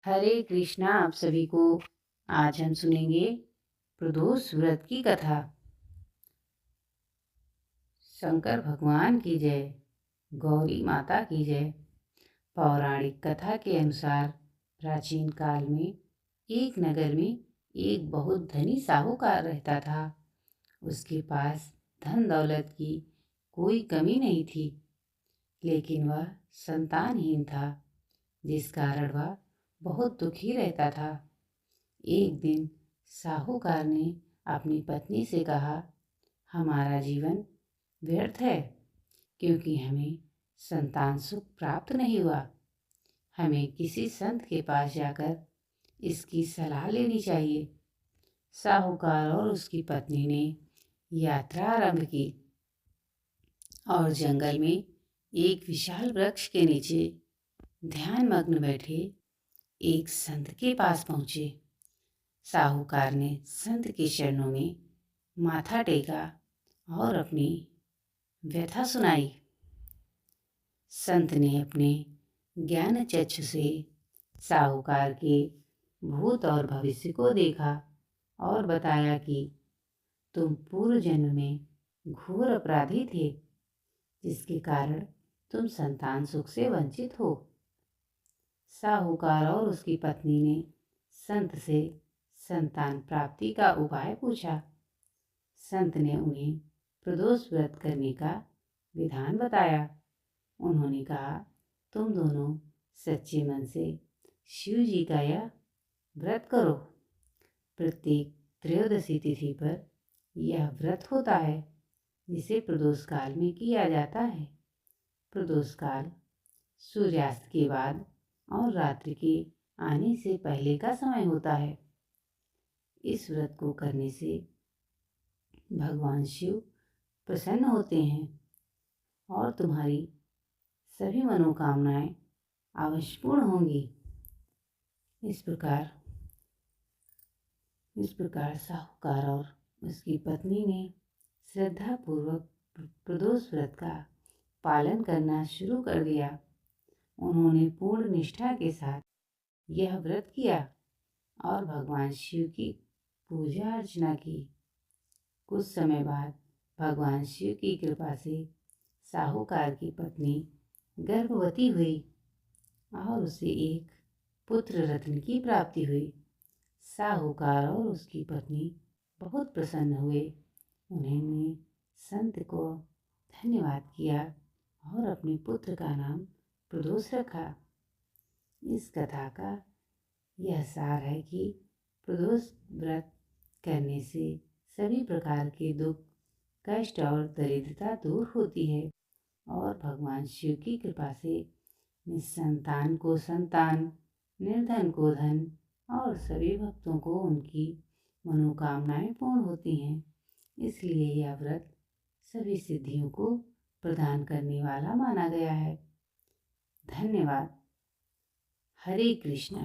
हरे कृष्णा। आप सभी को आज हम सुनेंगे प्रदोष व्रत की कथा। शंकर भगवान की जय, गौरी माता की जय। पौराणिक कथा के अनुसार प्राचीन काल में एक नगर में एक बहुत धनी साहूकार रहता था। उसके पास धन दौलत की कोई कमी नहीं थी, लेकिन वह संतानहीन था, जिस कारण वह बहुत दुखी रहता था। एक दिन साहूकार ने अपनी पत्नी से कहा, हमारा जीवन व्यर्थ है क्योंकि हमें संतान सुख प्राप्त नहीं हुआ। हमें किसी संत के पास जाकर इसकी सलाह लेनी चाहिए। साहूकार और उसकी पत्नी ने यात्रा आरंभ की और जंगल में एक विशाल वृक्ष के नीचे ध्यान मग्न बैठे एक संत के पास पहुँचे। साहूकार ने संत के चरणों में माथा टेका और अपनी व्यथा सुनाई। संत ने अपने ज्ञान चक्षु से साहूकार के भूत और भविष्य को देखा और बताया कि तुम पूर्व जन्म में घोर अपराधी थे, जिसके कारण तुम संतान सुख से वंचित हो। साहूकार और उसकी पत्नी ने संत से संतान प्राप्ति का उपाय पूछा। संत ने उन्हें प्रदोष व्रत करने का विधान बताया। उन्होंने कहा, तुम दोनों सच्चे मन से शिव जी का यह व्रत करो। प्रत्येक त्रयोदशी तिथि पर यह व्रत होता है, जिसे प्रदोष काल में किया जाता है। प्रदोष काल सूर्यास्त के बाद और रात्रि के आने से पहले का समय होता है। इस व्रत को करने से भगवान शिव प्रसन्न होते हैं और तुम्हारी सभी मनोकामनाएं अवश्य पूर्ण होंगी। इस प्रकार साहूकार और उसकी पत्नी ने श्रद्धापूर्वक प्रदोष व्रत का पालन करना शुरू कर दिया। उन्होंने पूर्ण निष्ठा के साथ यह व्रत किया और भगवान शिव की पूजा अर्चना की। कुछ समय बाद भगवान शिव की कृपा से साहूकार की पत्नी गर्भवती हुई और उसे एक पुत्र रत्न की प्राप्ति हुई। साहूकार और उसकी पत्नी बहुत प्रसन्न हुए। उन्होंने संत को धन्यवाद किया और अपने पुत्र का नाम प्रदोष रखा। इस कथा का यह सार है कि प्रदोष व्रत करने से सभी प्रकार के दुख, कष्ट और दरिद्रता दूर होती है और भगवान शिव की कृपा से निसंतान को संतान, निर्धन को धन और सभी भक्तों को उनकी मनोकामनाएं पूर्ण होती हैं। इसलिए यह व्रत सभी सिद्धियों को प्रदान करने वाला माना गया है। धन्यवाद। हरे कृष्णा।